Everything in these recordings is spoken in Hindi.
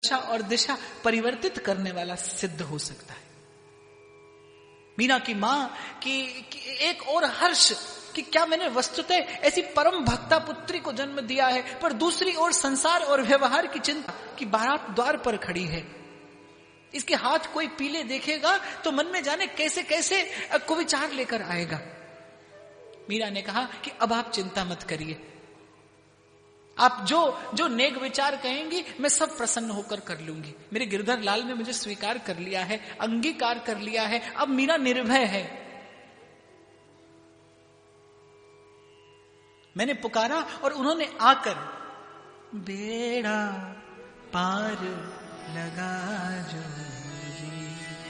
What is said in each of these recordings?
दशा और दिशा परिवर्तित करने वाला सिद्ध हो सकता है। मीना की मां की एक और हर्ष कि क्या मैंने वस्तुतः ऐसी परम भक्ता पुत्री को जन्म दिया है, पर दूसरी ओर संसार और व्यवहार की चिंता कि बारात द्वार पर खड़ी है, इसके हाथ कोई पीले देखेगा तो मन में जाने कैसे कैसे कुविचार लेकर आएगा। मीरा ने कहा कि अब आप चिंता मत करिए, आप जो नेक विचार कहेंगी मैं सब प्रसन्न होकर कर लूंगी। मेरे गिरधर लाल ने मुझे स्वीकार कर लिया है, अंगीकार कर लिया है, अब मीरा निर्भय है। मैंने पुकारा और उन्होंने आकर बेड़ा पार लगा जो जी,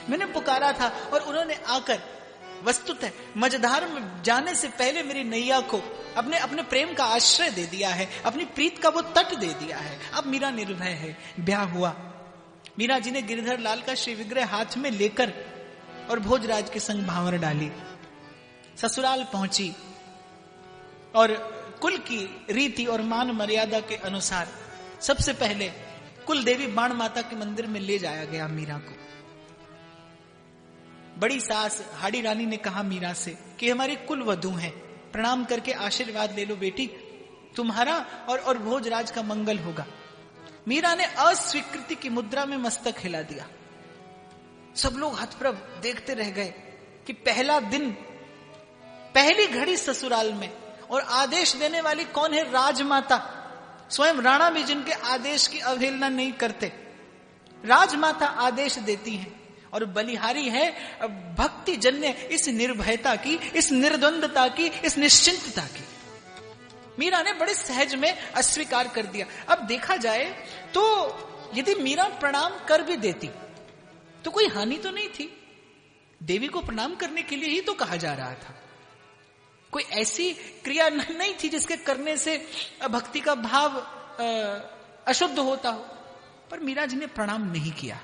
मैंने पुकारा था और उन्होंने आकर वस्तुतः मझधार में जाने से पहले मेरी नैया को अपने प्रेम का आश्रय दे दिया है, अपनी प्रीत का वो तट दे दिया है। अब मीरा निर्भय है। ब्याह हुआ। मीरा जी ने गिरधर लाल का श्री विग्रह हाथ में लेकर और भोजराज के संग भांवर डाली, ससुराल पहुंची और कुल की रीति और मान मर्यादा के अनुसार सबसे पहले कुल देवी बाण माता के मंदिर में ले जाया गया मीरा को। बड़ी सास हाड़ी रानी ने कहा मीरा से कि हमारी कुल वधू हैं, प्रणाम करके आशीर्वाद ले लो बेटी, तुम्हारा और भोजराज का मंगल होगा। मीरा ने अस्वीकृति की मुद्रा में मस्तक हिला दिया। सब लोग हतप्रभ देखते रह गए कि पहला दिन, पहली घड़ी ससुराल में, और आदेश देने वाली कौन है? राजमाता। स्वयं राणा भी जिनके आदेश की अवहेलना नहीं करते, राजमाता आदेश देती हैं। और बलिहारी है भक्ति जन्य इस निर्भयता की, इस निर्द्वंदता की, इस निश्चिंतता की। मीरा ने बड़े सहज में अस्वीकार कर दिया। अब देखा जाए तो यदि मीरा प्रणाम कर भी देती तो कोई हानि तो नहीं थी। देवी को प्रणाम करने के लिए ही तो कहा जा रहा था। कोई ऐसी क्रिया नहीं थी जिसके करने से भक्ति का भाव अशुद्ध होता हो। पर मीरा जी ने प्रणाम नहीं किया।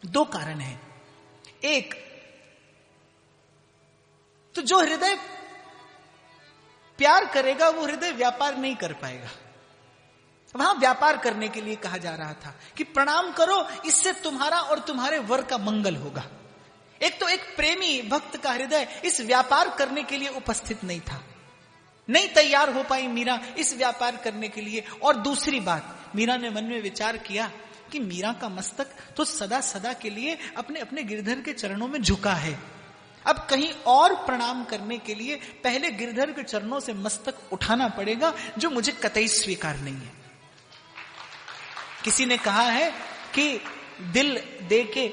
दो कारण हैं। एक तो जो हृदय प्यार करेगा वो हृदय व्यापार नहीं कर पाएगा। वहां व्यापार करने के लिए कहा जा रहा था कि प्रणाम करो, इससे तुम्हारा और तुम्हारे वर का मंगल होगा। एक तो एक प्रेमी भक्त का हृदय इस व्यापार करने के लिए उपस्थित नहीं था, नहीं तैयार हो पाई मीरा इस व्यापार करने के लिए। और दूसरी बात, मीरा ने मन में विचार किया कि मीरा का मस्तक तो सदा सदा के लिए अपने अपने गिरधर के चरणों में झुका है। अब कहीं और प्रणाम करने के लिए पहले गिरधर के चरणों से मस्तक उठाना पड़ेगा, जो मुझे कतई स्वीकार नहीं है। किसी ने कहा है कि दिल दे के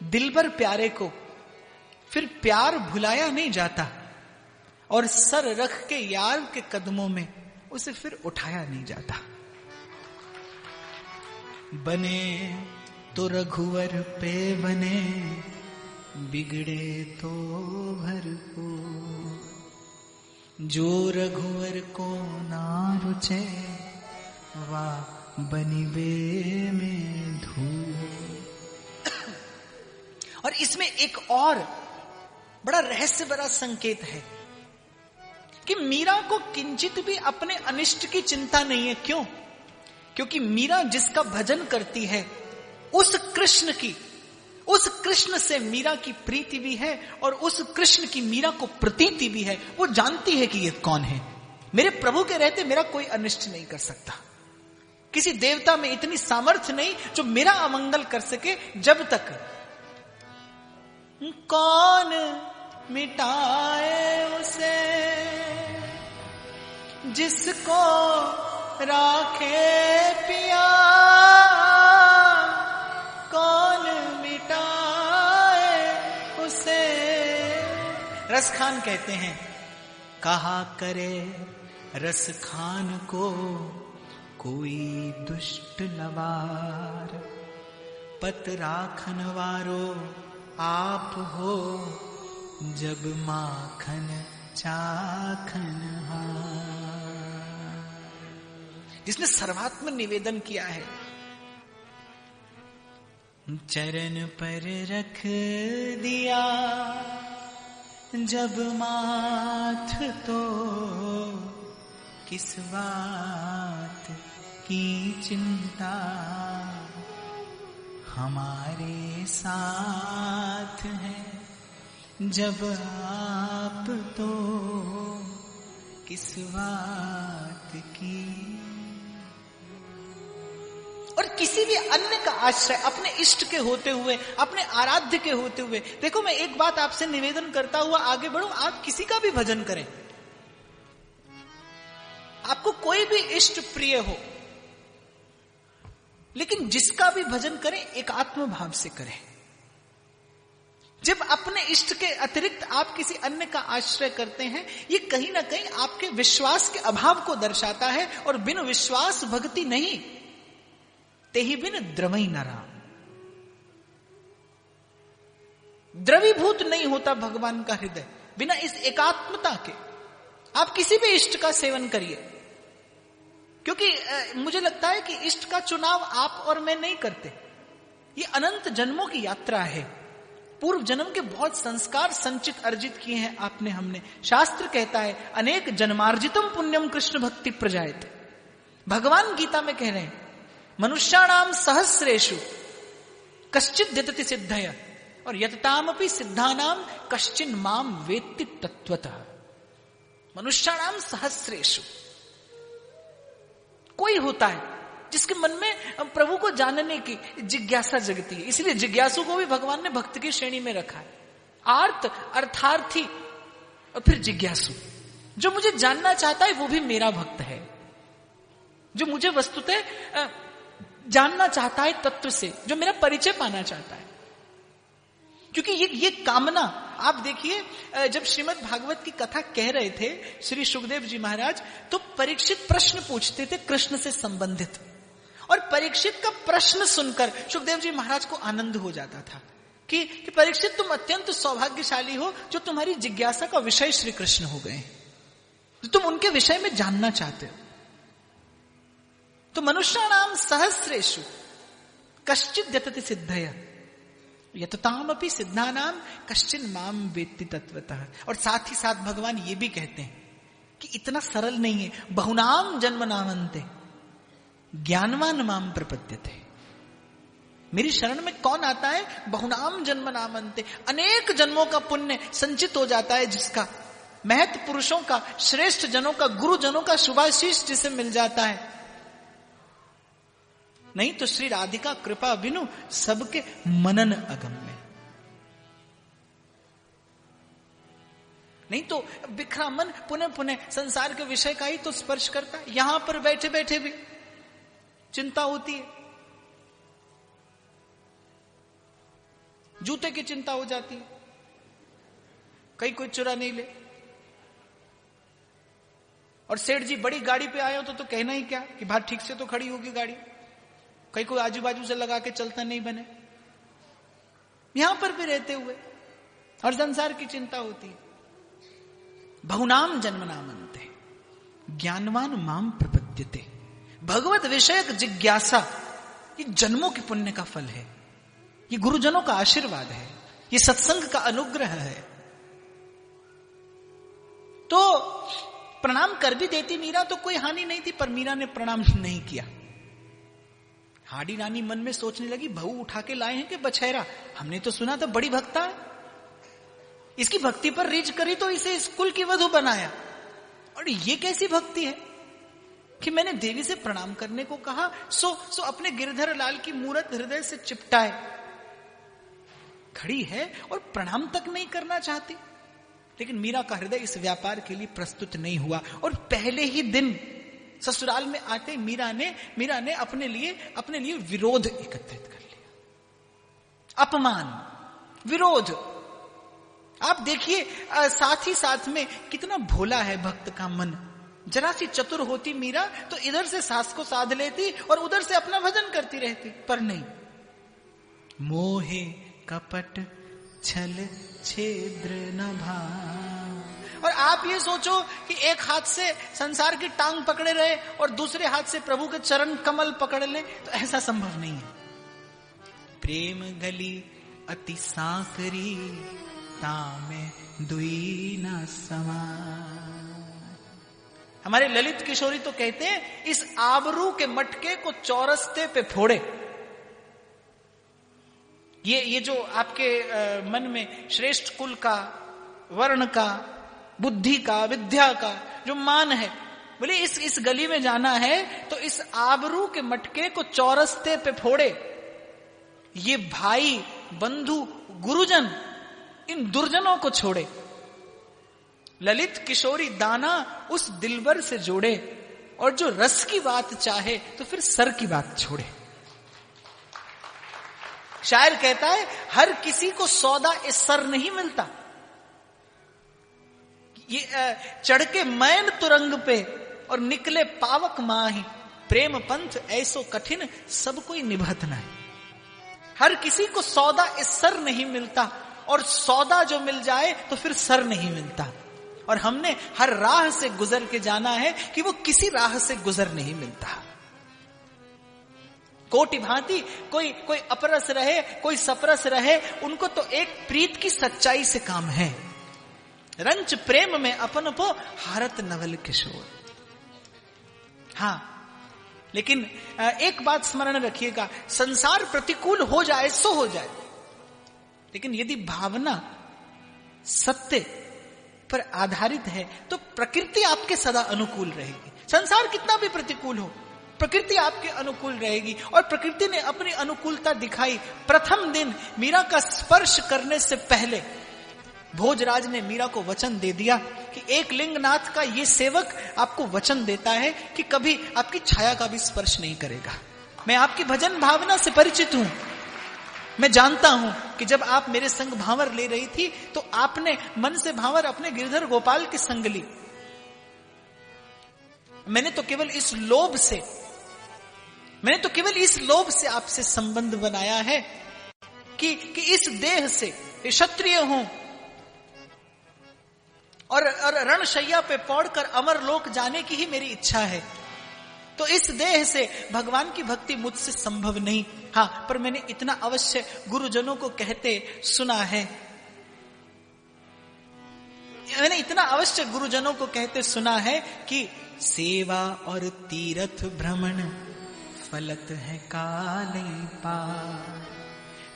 दिलबर प्यारे को फिर प्यार भुलाया नहीं जाता, और सर रख के यार के कदमों में उसे फिर उठाया नहीं जाता। बने तो रघुवर पे बने, बिगड़े तो भर को, जो रघुवर को ना रुचे, वाह बनिबे में धूल। और इसमें एक और बड़ा रहस्य भरा संकेत है कि मीरा को किंचित भी अपने अनिष्ट की चिंता नहीं है। क्यों? क्योंकि मीरा जिसका भजन करती है उस कृष्ण से मीरा की प्रीति भी है, और उस कृष्ण की मीरा को प्रतीति भी है। वो जानती है कि ये कौन है। मेरे प्रभु के रहते मेरा कोई अनिष्ट नहीं कर सकता। किसी देवता में इतनी सामर्थ्य नहीं जो मेरा अमंगल कर सके, जब तक कौन मिटाए उसे जिसको राखे पिया, कौन मिटाए उसे। रस खान कहते हैं, कहा करे रस खान को कोई दुष्ट नवार, पत राखन वारो आप हो, जब माखन चाखन हार। जिसने सर्वात्म निवेदन किया है, चरण पर रख दिया जब माथ, तो किस बात की चिंता, हमारे साथ हैं जब आप तो किस बात की। और किसी भी अन्य का आश्रय अपने इष्ट के होते हुए, अपने आराध्य के होते हुए, देखो मैं एक बात आपसे निवेदन करता हुआ आगे बढ़ूं, आप किसी का भी भजन करें, आपको कोई भी इष्ट प्रिय हो, लेकिन जिसका भी भजन करें एकात्म भाव से करें। जब अपने इष्ट के अतिरिक्त आप किसी अन्य का आश्रय करते हैं, ये कहीं ना कहीं आपके विश्वास के अभाव को दर्शाता है, और बिन विश्वास भक्ति नहीं, तेहि बिन द्रवई न राम। द्रवीभूत नहीं होता भगवान का हृदय बिना इस एकात्मता के। आप किसी भी इष्ट का सेवन करिए, क्योंकि मुझे लगता है कि इष्ट का चुनाव आप और मैं नहीं करते, ये अनंत जन्मों की यात्रा है। पूर्व जन्म के बहुत संस्कार संचित अर्जित किए हैं आपने हमने। शास्त्र कहता है अनेक जन्मार्जितम पुण्यम कृष्ण भक्ति प्रजायते। भगवान गीता में कह रहे हैं मनुष्याणाम सहस्रेषु कश्चित् यतति सिद्धय और यततामपि सिद्धानाम कश्चिन् माम वेत्ति तत्वतः। मनुष्याणाम सहस्रेषु, कोई होता है जिसके मन में प्रभु को जानने की जिज्ञासा जगती है, इसलिए जिज्ञासु को भी भगवान ने भक्त की श्रेणी में रखा है। आर्त, अर्थार्थी और फिर जिज्ञासु। जो मुझे जानना चाहता है वो भी मेरा भक्त है, जो मुझे वस्तुतः जानना चाहता है तत्व से, जो मेरा परिचय पाना चाहता है। क्योंकि ये कामना, आप देखिए जब श्रीमद् भागवत की कथा कह रहे थे श्री सुखदेव जी महाराज, तो परीक्षित प्रश्न पूछते थे कृष्ण से संबंधित, और परीक्षित का प्रश्न सुनकर सुखदेव जी महाराज को आनंद हो जाता था कि परीक्षित तुम अत्यंत सौभाग्यशाली हो जो तुम्हारी जिज्ञासा का विषय श्री कृष्ण हो गए, तुम उनके विषय में जानना चाहते हो। तो मनुष्याणाम सहस्रेषु कश्चित् यतति सिद्धय यततामपि सिद्धानाम कश्चिन् माम वेत्ति तत्वतः। और साथ ही साथ भगवान ये भी कहते हैं कि इतना सरल नहीं है। बहुनाम जन्म नामन्ते ज्ञानवान माम प्रपद्यते। मेरी शरण में कौन आता है? बहुनाम जन्म नामन्ते, अनेक जन्मों का पुण्य संचित हो जाता है जिसका, महत पुरुषों का, श्रेष्ठ जनों का, गुरुजनों का शुभाशीष जिसे मिल जाता है। नहीं तो श्री राधिका कृपा बिनु सबके मनन अगम में। नहीं तो बिखरा मन पुनः पुनः संसार के विषय का ही तो स्पर्श करता है। यहां पर बैठे बैठे भी चिंता होती है, जूते की चिंता हो जाती है, कहीं कोई चुरा नहीं ले। और सेठ जी बड़ी गाड़ी पे आए हो तो कहना ही क्या कि बाहर ठीक से तो खड़ी होगी गाड़ी, कहीं कोई आजू बाजू से लगा के चलता नहीं बने। यहां पर भी रहते हुए और संसार की चिंता होती है। बहुनाम जन्म नामन्ते ज्ञानवान माम प्रपद्यते। भगवत विषयक जिज्ञासा ये जन्मों के पुण्य का फल है, ये गुरुजनों का आशीर्वाद है, ये सत्संग का अनुग्रह है। तो प्रणाम कर भी देती मीरा तो कोई हानि नहीं थी, पर मीरा ने प्रणाम नहीं किया। हाड़ी रानी मन में सोचने लगी बहू उठा के लाए हैं कि बछेरा, हमने तो सुना था बड़ी भक्ता है, इसकी भक्ति पर रीझ करी तो इसे इस कुल की वधू बनाया, और ये कैसी भक्ति है कि मैंने देवी से प्रणाम करने को कहा, सो अपने गिरधर लाल की मूरत हृदय से चिपटाए खड़ी है और प्रणाम तक नहीं करना चाहती। लेकिन मीरा का हृदय इस व्यापार के लिए प्रस्तुत नहीं हुआ, और पहले ही दिन ससुराल में आते मीरा ने अपने लिए विरोध एकत्रित कर लिया, अपमान, विरोध। आप देखिए साथ ही साथ में कितना भोला है भक्त का मन। जरा सी चतुर होती मीरा तो इधर से सास को साध लेती और उधर से अपना भजन करती रहती, पर नहीं। मोहे कपट छल छेद्र न भाव। और आप ये सोचो कि एक हाथ से संसार की टांग पकड़े रहे और दूसरे हाथ से प्रभु के चरण कमल पकड़ ले, तो ऐसा संभव नहीं है। प्रेम गली अति साकरी तामे दुई न समा। हमारे ललित किशोरी तो कहते हैं इस आबरू के मटके को चौरस्ते पे फोड़े। ये जो आपके मन में श्रेष्ठ कुल का, वर्ण का, बुद्धि का, विद्या का जो मान है, बोले इस गली में जाना है तो इस आबरू के मटके को चौरस्ते पे फोड़े। ये भाई, बंधु, गुरुजन, इन दुर्जनों को छोड़े। ललित किशोरी दाना उस दिलबर से जोड़े, और जो रस की बात चाहे तो फिर सर की बात छोड़े। शायर कहता है हर किसी को सौदा इस सर नहीं मिलता। ये चढ़ के मैन तुरंग पे और निकले पावक माही, प्रेम पंथ ऐसो कठिन सब कोई निभत नहीं। हर किसी को सौदा इस सर नहीं मिलता, और सौदा जो मिल जाए तो फिर सर नहीं मिलता। और हमने हर राह से गुजर के जाना है कि वो किसी राह से गुजर नहीं मिलता। कोटि भांति कोई अपरस रहे, कोई सपरस रहे, उनको तो एक प्रीत की सच्चाई से काम है। रंच प्रेम में अपन पो हारत नवल किशोर। हाँ, लेकिन एक बात स्मरण रखिएगा, संसार प्रतिकूल हो जाए सो हो जाए, लेकिन यदि भावना सत्य पर आधारित है तो प्रकृति आपके सदा अनुकूल रहेगी। संसार कितना भी प्रतिकूल हो, प्रकृति आपके अनुकूल रहेगी। और प्रकृति ने अपनी अनुकूलता दिखाई। प्रथम दिन मीरा का स्पर्श करने से पहले भोजराज ने मीरा को वचन दे दिया कि एक लिंगनाथ का ये सेवक आपको वचन देता है कि कभी आपकी छाया का भी स्पर्श नहीं करेगा। मैं आपकी भजन भावना से परिचित हूं। मैं जानता हूं कि जब आप मेरे संग भांवर ले रही थी तो आपने मन से भांवर अपने गिरधर गोपाल के संग ली। मैंने तो केवल इस लोभ से आपसे संबंध बनाया है कि इस देह से क्षत्रिय हूं और रणशैया पे पौड़कर अमर लोक जाने की ही मेरी इच्छा है। तो इस देह से भगवान की भक्ति मुझसे संभव नहीं। हाँ, पर मैंने इतना अवश्य गुरुजनों को कहते सुना है, कि सेवा और तीर्थ भ्रमण फलत है काले पार,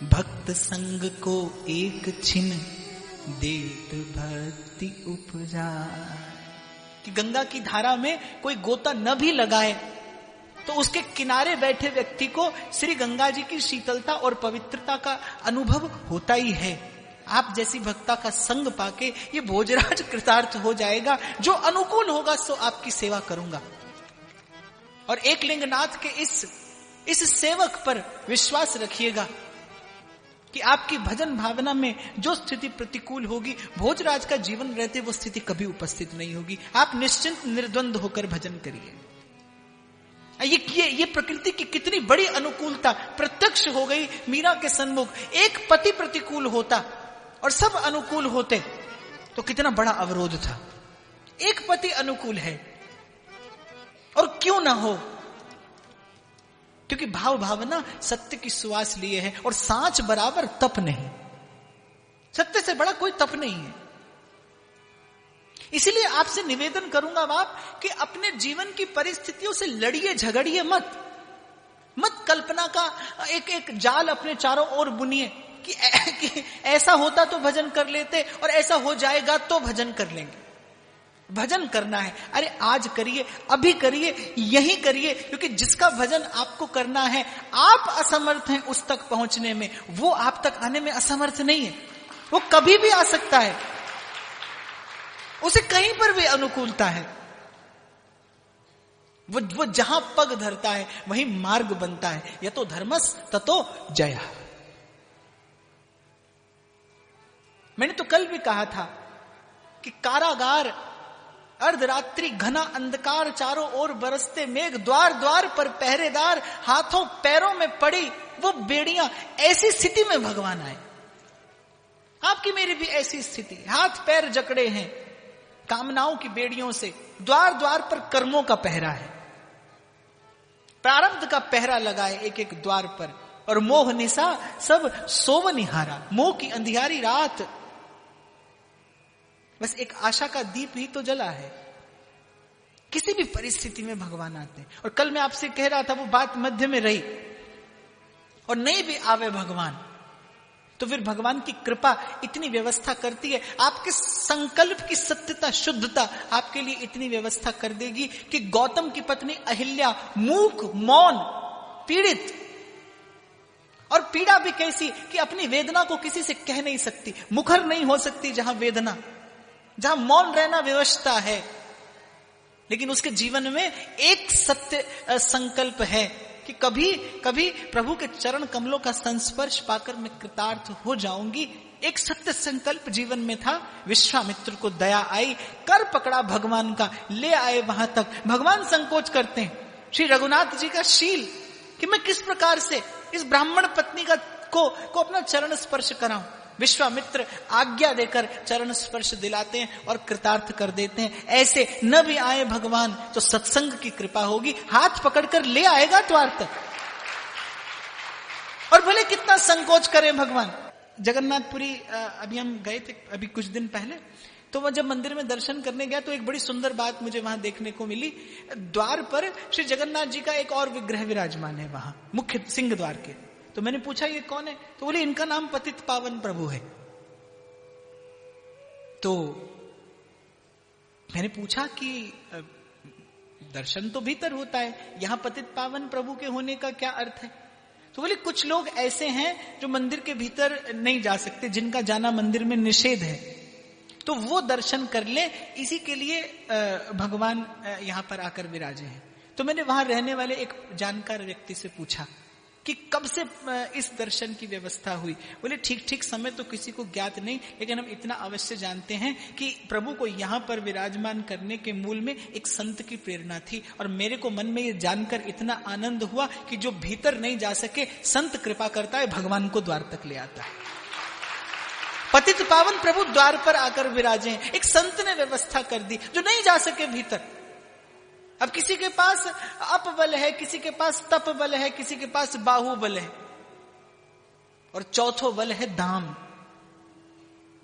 भक्त संग को एक छिन देत भक्ति उपजा। कि गंगा की धारा में कोई गोता न भी लगाए तो उसके किनारे बैठे व्यक्ति को श्री गंगा जी की शीतलता और पवित्रता का अनुभव होता ही है। आप जैसी भक्ता का संग पाके ये भोजराज कृतार्थ हो जाएगा। जो अनुकूल होगा सो आपकी सेवा करूंगा। और एक लिंगनाथ के इस सेवक पर विश्वास रखिएगा कि आपकी भजन भावना में जो स्थिति प्रतिकूल होगी, भोजराज का जीवन रहते वो स्थिति कभी उपस्थित नहीं होगी। आप निश्चिंत निर्द्वंद होकर भजन करिए। ये प्रकृति की कितनी बड़ी अनुकूलता प्रत्यक्ष हो गई मीरा के सन्मुख। एक पति प्रतिकूल होता और सब अनुकूल होते तो कितना बड़ा अवरोध था। एक पति अनुकूल है, और क्यों ना हो, क्योंकि भाव भावना सत्य की सुवास लिए है। और सांच बराबर तप नहीं, सत्य से बड़ा कोई तप नहीं है। इसीलिए आपसे निवेदन करूंगा बाप कि अपने जीवन की परिस्थितियों से लड़िए, झगड़िए मत कल्पना का एक जाल अपने चारों ओर बुनिए कि ऐसा होता तो भजन कर लेते और ऐसा हो जाएगा तो भजन कर लेंगे। भजन करना है, अरे आज करिए, अभी करिए, यही करिए, क्योंकि जिसका भजन आपको करना है, आप असमर्थ हैं उस तक पहुंचने में, वो आप तक आने में असमर्थ नहीं है। वो कभी भी आ सकता है, उसे कहीं पर भी अनुकूलता है। वो जहां पग धरता है वहीं मार्ग बनता है। यतो धर्मस ततो जया। मैंने तो कल भी कहा था कि कारागार, अर्धरात्रि, घना अंधकार, चारों ओर बरसते मेघ, द्वार द्वार पर पहरेदार, हाथों पैरों में पड़ी वो बेड़ियां, ऐसी स्थिति में भगवान आए। आपकी मेरी भी ऐसी स्थिति, हाथ पैर जकड़े हैं कामनाओं की बेड़ियों से, द्वार द्वार पर कर्मों का पहरा है, प्रारब्ध का पहरा लगाए एक एक द्वार पर, और मोह निशा सब सोवनिहारा। मोह की अंधियारी रात, बस एक आशा का दीप ही तो जला है। किसी भी परिस्थिति में भगवान आते हैं। और कल मैं आपसे कह रहा था, वो बात मध्य में रही, और नहीं भी आवे भगवान तो फिर भगवान की कृपा इतनी व्यवस्था करती है, आपके संकल्प की सत्यता, शुद्धता आपके लिए इतनी व्यवस्था कर देगी कि गौतम की पत्नी अहिल्या मूक, मौन, पीड़ित, और पीड़ा भी कैसी कि अपनी वेदना को किसी से कह नहीं सकती, मुखर नहीं हो सकती जहां वेदना, जहां मौन रहना व्यवस्था है। लेकिन उसके जीवन में एक सत्य संकल्प है कि कभी कभी प्रभु के चरण कमलों का संस्पर्श पाकर मैं कृतार्थ हो जाऊंगी। एक सत्य संकल्प जीवन में था। विश्वामित्र को दया आई, कर पकड़ा भगवान का, ले आए वहां तक। भगवान संकोच करते हैं। श्री रघुनाथ जी का शील कि मैं किस प्रकार से इस ब्राह्मण पत्नी को अपना चरण स्पर्श कराऊं। विश्वामित्र आज्ञा देकर चरण स्पर्श दिलाते हैं और कृतार्थ कर देते हैं। ऐसे न भी आए भगवान तो सत्संग की कृपा होगी, हाथ पकड़कर ले आएगा द्वार तक। और भले कितना संकोच करें भगवान। जगन्नाथपुरी अभी हम गए थे अभी कुछ दिन पहले, तो वह जब मंदिर में दर्शन करने गया तो एक बड़ी सुंदर बात मुझे वहां देखने को मिली। द्वार पर श्री जगन्नाथ जी का एक और विग्रह विराजमान है वहां मुख्य सिंह द्वार के। तो मैंने पूछा ये कौन है, तो बोले इनका नाम पतित पावन प्रभु है। तो मैंने पूछा कि दर्शन तो भीतर होता है, यहां पतित पावन प्रभु के होने का क्या अर्थ है? तो बोले कुछ लोग ऐसे हैं जो मंदिर के भीतर नहीं जा सकते, जिनका जाना मंदिर में निषेध है, तो वो दर्शन कर ले, इसी के लिए भगवान यहां पर आकर विराजे हैं। तो मैंने वहां रहने वाले एक जानकार व्यक्ति से पूछा कि कब से इस दर्शन की व्यवस्था हुई। बोले ठीक ठीक समय तो किसी को ज्ञात नहीं, लेकिन हम इतना अवश्य जानते हैं कि प्रभु को यहाँ पर विराजमान करने के मूल में एक संत की प्रेरणा थी। और मेरे को मन में ये जानकर इतना आनंद हुआ कि जो भीतर नहीं जा सके, संत कृपा करता है, भगवान को द्वार तक ले आता है। पतित पावन प्रभु द्वार पर आकर विराजे, एक संत ने व्यवस्था कर दी जो नहीं जा सके भीतर। अब किसी के पास अपबल है, किसी के पास तप बल है, किसी के पास बाहुबल है, और चौथो बल है दाम।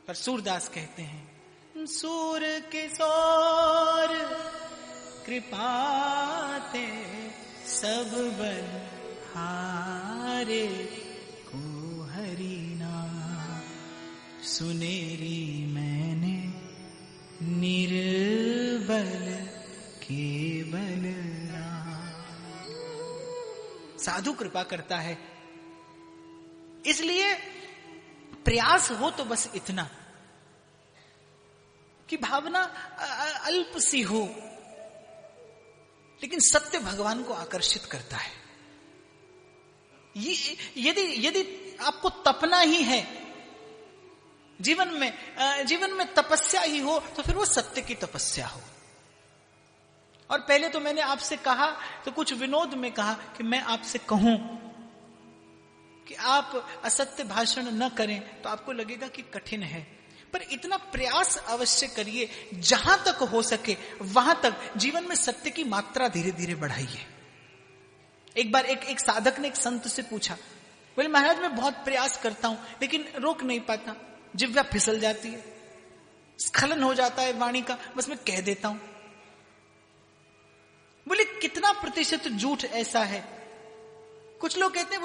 पर सूरदास कहते हैं सूर किशोर कृपाते सब बल हारे को हरिना सुनेरी मैंने निर्बल केवल साधु कृपा करता है। इसलिए प्रयास हो तो बस इतना कि भावना अल्प सी हो, लेकिन सत्य भगवान को आकर्षित करता है। यदि आपको तपना ही है जीवन में तपस्या ही हो, तो फिर वो सत्य की तपस्या हो। और पहले तो मैंने आपसे कहा तो कुछ विनोद में कहा कि मैं आपसे कहूं कि आप असत्य भाषण न करें तो आपको लगेगा कि कठिन है, पर इतना प्रयास अवश्य करिए, जहां तक हो सके वहां तक जीवन में सत्य की मात्रा धीरे धीरे बढ़ाइए। एक बार एक साधक ने एक संत से पूछा, बोले महाराज मैं बहुत प्रयास करता हूं लेकिन रोक नहीं पाता, जिह्वा फिसल जाती है, स्खलन हो जाता है वाणी का, बस मैं कह देता हूं। बोले कितना प्रतिशत झूठ ऐसा है? कुछ लोग कहते हैं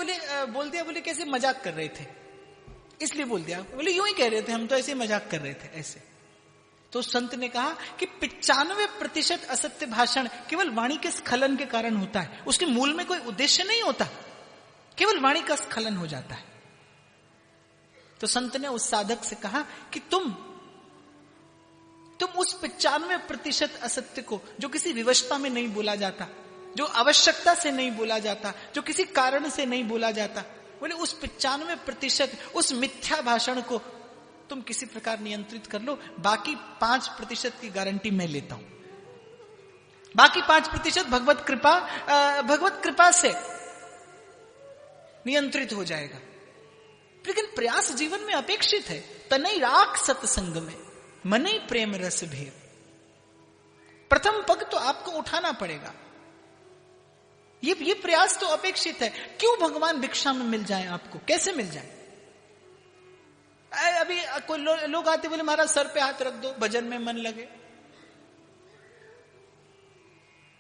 बोल दिया, बोले कैसे मजाक कर रहे थे इसलिए बोल दिया, बोले यूं ही कह रहे थे हम तो, ऐसे मजाक कर रहे थे ऐसे। तो संत ने कहा कि 95% असत्य भाषण केवल वाणी के स्खलन के कारण होता है, उसके मूल में कोई उद्देश्य नहीं होता, केवल वाणी का स्खलन हो जाता है। तो संत ने उस साधक से कहा कि तुम उस 95% असत्य को, जो किसी विवशता में नहीं बोला जाता, जो आवश्यकता से नहीं बोला जाता, जो किसी कारण से नहीं बोला जाता, बोले उस 95% उस मिथ्या भाषण को तुम किसी प्रकार नियंत्रित कर लो, बाकी 5% की गारंटी मैं लेता हूं। बाकी 5% भगवत कृपा से नियंत्रित हो जाएगा। लेकिन प्रयास जीवन में अपेक्षित है। तनई राख सत्संग में मनई प्रेम रस भेद। प्रथम पग तो आपको उठाना पड़ेगा, ये प्रयास तो अपेक्षित है। क्यों भगवान भिक्षा में मिल जाए आपको, कैसे मिल जाए? अभी कोई लोग आते बोले महाराज सर पे हाथ रख दो, भजन में मन लगे।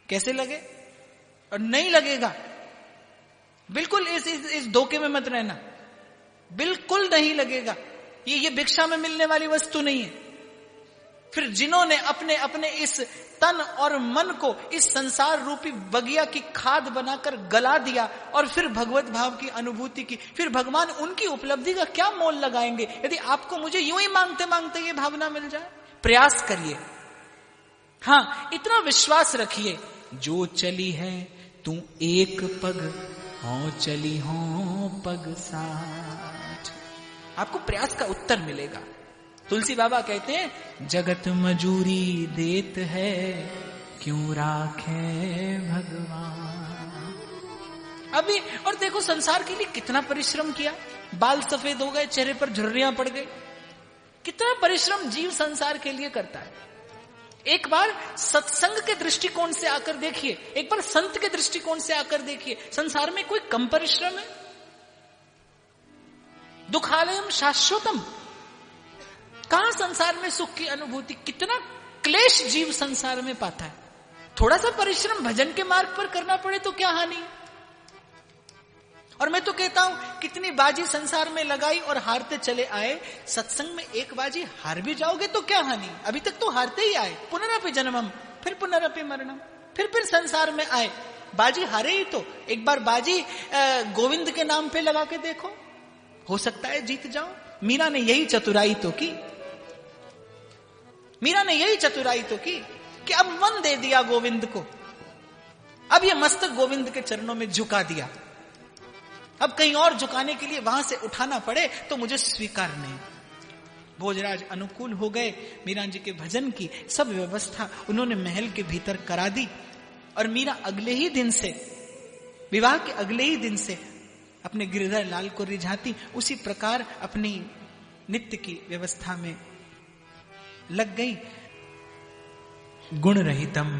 कैसे लगे? और नहीं लगेगा, बिल्कुल इस धोखे में मत रहना। बिल्कुल नहीं लगेगा। ये भिक्षा में मिलने वाली वस्तु नहीं है। फिर जिन्होंने अपने अपने इस तन और मन को इस संसार रूपी बगिया की खाद बनाकर गला दिया और फिर भगवत भाव की अनुभूति की, फिर भगवान उनकी उपलब्धि का क्या मोल लगाएंगे यदि आपको मुझे यूं ही मांगते मांगते ये भावना मिल जाए। प्रयास करिए। हाँ, इतना विश्वास रखिए, जो चली है तू एक पग, हो चली हो पग साठ। आपको प्रयास का उत्तर मिलेगा। तुलसी बाबा कहते हैं, जगत मजूरी देत है, क्यों राखे भगवान। अभी और देखो संसार के लिए कितना परिश्रम किया, बाल सफेद हो गए, चेहरे पर झुर्रियां पड़ गई। कितना परिश्रम जीव संसार के लिए करता है। एक बार सत्संग के दृष्टिकोण से आकर देखिए, एक बार संत के दृष्टिकोण से आकर देखिए, संसार में कोई कम परिश्रम है? दुखालयम शाश्वतम, कहां संसार में सुख की अनुभूति, कितना क्लेश जीव संसार में पाता है। थोड़ा सा परिश्रम भजन के मार्ग पर करना पड़े तो क्या हानि। और मैं तो कहता हूं, कितनी बाजी संसार में लगाई और हारते चले आए, सत्संग में एक बाजी हार भी जाओगे तो क्या हानि। अभी तक तो हारते ही आए, पुनरपि जन्मम, फिर पुनरपि मरणम, फिर संसार में आए, बाजी हारे ही तो। एक बार बाजी गोविंद के नाम पे लगा के देखो, हो सकता है जीत जाओ। मीरा ने यही चतुराई तो की, मीरा ने यही चतुराई तो की कि अब मन दे दिया गोविंद को, अब ये मस्तक गोविंद के चरणों में झुका दिया। अब कहीं और झुकाने के लिए वहां से उठाना पड़े तो मुझे स्वीकार नहीं। भोजराज अनुकूल हो गए, मीरा जी के भजन की सब व्यवस्था उन्होंने महल के भीतर करा दी। और मीरा अगले ही दिन से, विवाह के अगले ही दिन से अपने गिरधर लाल को रिझाती, उसी प्रकार अपनी नित्य की व्यवस्था में लग गई। गुण रहितम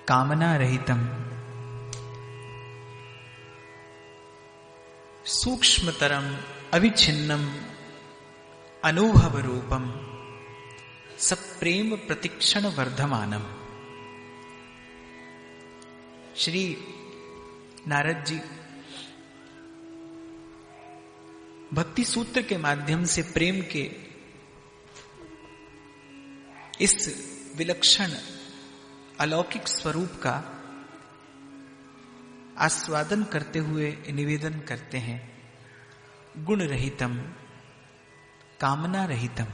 कामना रहितम सूक्ष्मतरम अविच्छिन्नम अनुभव रूपम सप्रेम प्रतिक्षण वर्धमानम। श्री नारद जी भक्ति सूत्र के माध्यम से प्रेम के इस विलक्षण अलौकिक स्वरूप का आस्वादन करते हुए निवेदन करते हैं, गुण रहितम कामना रहितम।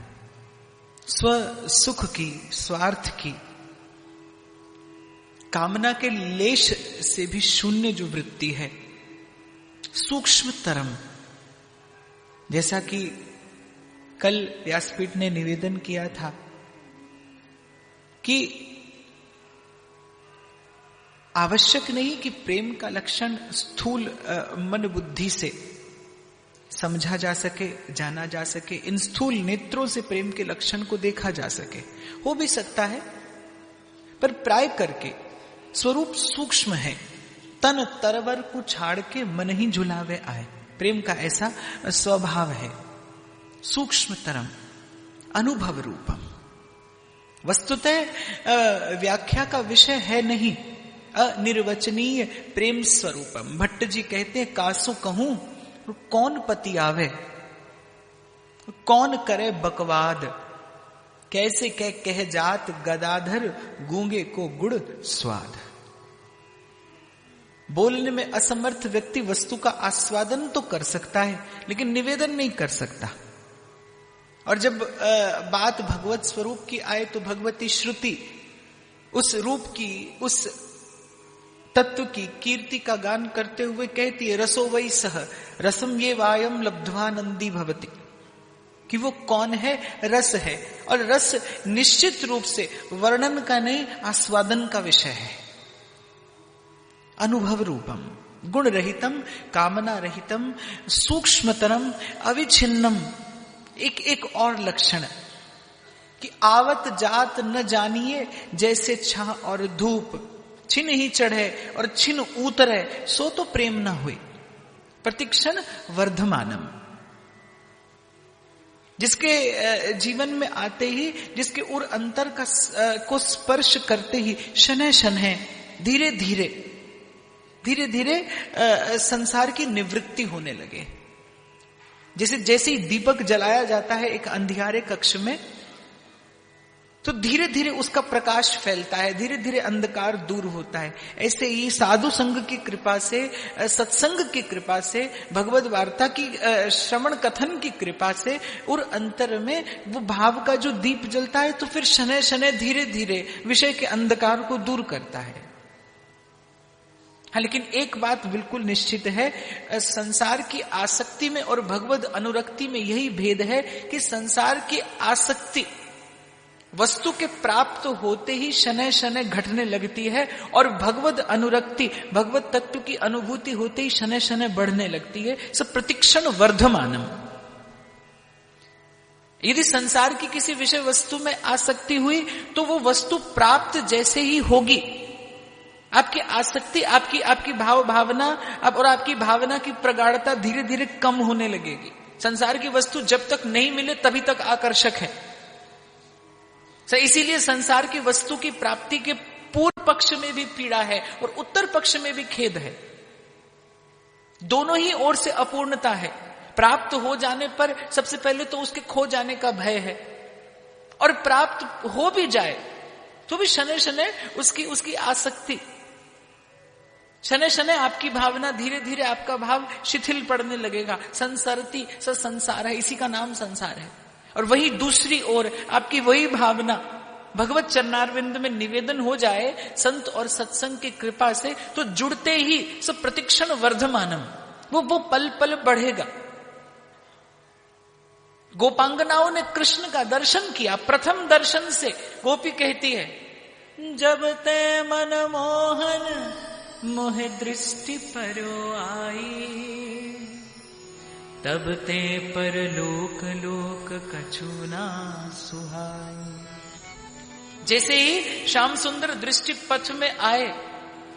स्व सुख की, स्वार्थ की, कामना के लेश से भी शून्य जो वृत्ति है, सूक्ष्मतरम। जैसा कि कल व्यासपीठ ने निवेदन किया था कि आवश्यक नहीं कि प्रेम का लक्षण स्थूल मन बुद्धि से समझा जा सके, जाना जा सके, इन स्थूल नेत्रों से प्रेम के लक्षण को देखा जा सके। हो भी सकता है, पर प्राय करके स्वरूप सूक्ष्म है। तन तरवर को छाड़ के मन ही झुलावे आए, प्रेम का ऐसा स्वभाव है। सूक्ष्मतरम अनुभव रूपम, वस्तुतः व्याख्या का विषय है नहीं, अनिर्वचनीय प्रेम स्वरूपम। भट्ट जी कहते हैं, कासु कहूं कौन पति आवे, कौन करे बकवाद, कैसे कह जात गदाधर गूंगे को गुड़ स्वाद। बोलने में असमर्थ व्यक्ति वस्तु का आस्वादन तो कर सकता है, लेकिन निवेदन नहीं कर सकता। और जब बात भगवत स्वरूप की आए तो भगवती श्रुति उस रूप की, उस तत्व की कीर्ति का गान करते हुए कहती है, रसो वै सह रसम ये वायम लब्ध्वानंदी भवति, कि वो कौन है, रस है। और रस निश्चित रूप से वर्णन का नहीं, आस्वादन का विषय है। अनुभव रूपम, गुण रहितम कामना रहितम सूक्ष्मतरम अविच्छिन्नम। एक और लक्षण कि आवत जात न जानिए, जैसे छां और धूप, छिन ही चढ़े और छिन उतरे, सो तो प्रेम न हुए। प्रतिक्षण वर्धमानम, जिसके जीवन में आते ही, जिसके उर अंतर का को स्पर्श करते ही शनह शनह धीरे धीरे धीरे धीरे संसार की निवृत्ति होने लगे। जैसे जैसे ही दीपक जलाया जाता है एक अंधियारे कक्ष में, तो धीरे धीरे उसका प्रकाश फैलता है, धीरे धीरे अंधकार दूर होता है। ऐसे ही साधु संघ की कृपा से, सत्संग की कृपा से, भगवद वार्ता की श्रवण कथन की कृपा से और अंतर में वो भाव का जो दीप जलता है, तो फिर शनय शनय धीरे धीरे विषय के अंधकार को दूर करता है। हाँ, लेकिन एक बात बिल्कुल निश्चित है, संसार की आसक्ति में और भगवद अनुरक्ति में यही भेद है कि संसार की आसक्ति वस्तु के प्राप्त होते ही शनय शनय घटने लगती है, और भगवद अनुरक्ति, भगवत तत्व की अनुभूति होते ही शनय शनय बढ़ने लगती है। सब प्रतिक्षण वर्धमानम। यदि संसार की किसी विषय वस्तु में आसक्ति हुई तो वो वस्तु प्राप्त जैसे ही होगी, आपकी आसक्ति, आपकी भाव भावना और आपकी भावना की प्रगाढ़ता धीरे धीरे कम होने लगेगी। संसार की वस्तु जब तक नहीं मिले तभी तक आकर्षक है। इसीलिए संसार की वस्तु की प्राप्ति के पूर्व पक्ष में भी पीड़ा है और उत्तर पक्ष में भी खेद है। दोनों ही ओर से अपूर्णता है। प्राप्त हो जाने पर सबसे पहले तो उसके खो जाने का भय है, और प्राप्त हो भी जाए तो भी शनय शनय उसकी आसक्ति, शनय शनय आपकी भावना, धीरे धीरे आपका भाव शिथिल पड़ने लगेगा। संसरती स संसार है, इसी का नाम संसार है। और वही दूसरी ओर आपकी वही भावना भगवत चरणारविंद में निवेदन हो जाए संत और सत्संग की कृपा से, तो जुड़ते ही सब प्रतिक्षण वर्धमानम, वो पल पल बढ़ेगा। गोपांगनाओं ने कृष्ण का दर्शन किया, प्रथम दर्शन से गोपी कहती है, जब ते मन मोहन मोह दृष्टि परो आई, तब ते पर लोक लोक कछु ना सुहाई। जैसे ही श्याम सुंदर दृष्टि पथ में आए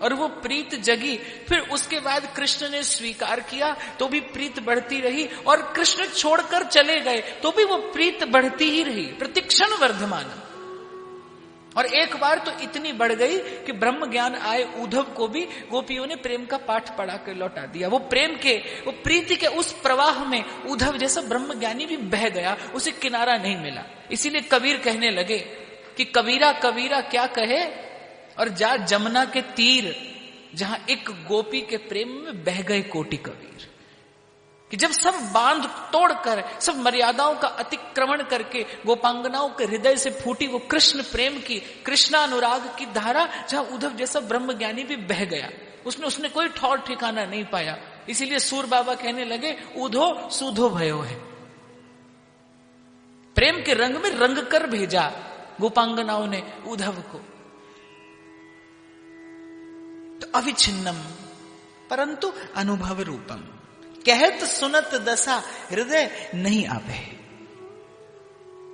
और वो प्रीत जगी, फिर उसके बाद कृष्ण ने स्वीकार किया तो भी प्रीत बढ़ती रही, और कृष्ण छोड़कर चले गए तो भी वो प्रीत बढ़ती ही रही, प्रतिक्षण वर्धमान। और एक बार तो इतनी बढ़ गई कि ब्रह्म ज्ञान आए उद्धव को भी गोपियों ने प्रेम का पाठ पढ़ा कर लौटा दिया। वो प्रेम के, वो प्रीति के उस प्रवाह में उद्धव जैसा ब्रह्म ज्ञानी भी बह गया, उसे किनारा नहीं मिला। इसीलिए कबीर कहने लगे कि कबीरा कबीरा क्या कहे, और जा जमुना के तीर, जहां एक गोपी के प्रेम में बह गए कोटि कबीर। कि जब सब बांध तोड़कर, सब मर्यादाओं का अतिक्रमण करके गोपांगनाओं के हृदय से फूटी वो कृष्ण प्रेम की, कृष्णानुराग की धारा, जहां उद्धव जैसा ब्रह्मज्ञानी भी बह गया, उसने कोई ठौर ठिकाना नहीं पाया। इसीलिए सूर बाबा कहने लगे, उधो सूधो भयो है। प्रेम के रंग में रंग कर भेजा गोपांगनाओं ने उद्धव को। तो अविच्छिन्नम परंतु अनुभव रूपम, कहत सुनत दशा हृदय नहीं आवे।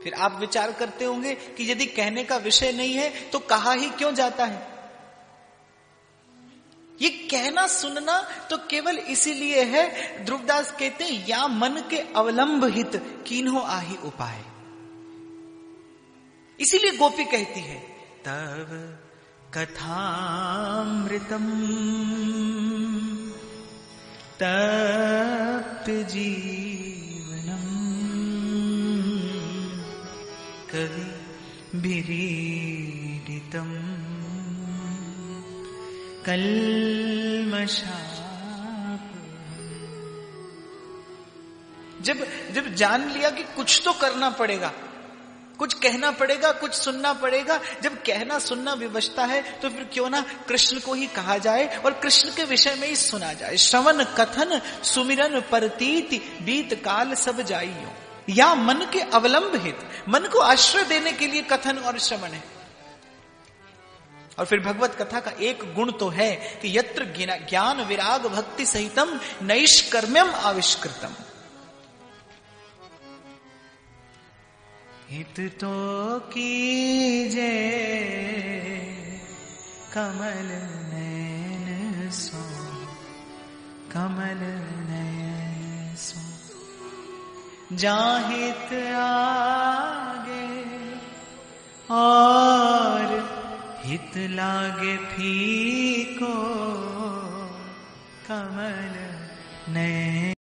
फिर आप विचार करते होंगे कि यदि कहने का विषय नहीं है तो कहा ही क्यों जाता है। ये कहना सुनना तो केवल इसीलिए है, ध्रुवदास कहते हैं, या मन के अवलंब हित कीन्हो आही उपाय। इसीलिए गोपी कहती है, तव कथामृतम तप्त जीवनम कवि बिरीडितम कल्मषाप। जब जान लिया कि कुछ तो करना पड़ेगा, कुछ कहना पड़ेगा, कुछ सुनना पड़ेगा, जब कहना सुनना विवशता है तो फिर क्यों ना कृष्ण को ही कहा जाए और कृष्ण के विषय में ही सुना जाए। श्रवण कथन सुमिरन परतीति बीत काल सब जाइयो। या मन के अवलंब हित, मन को आश्रय देने के लिए कथन और श्रवण है। और फिर भगवत कथा का एक गुण तो है कि यत्र ज्ञान विराग भक्ति सहितम नैष्कर्म्यम आविष्कृतम। हित तो कीजे कमल नयन सो, कमल नयन सो, जाहित आगे और हित लागे फीको, कमल नयन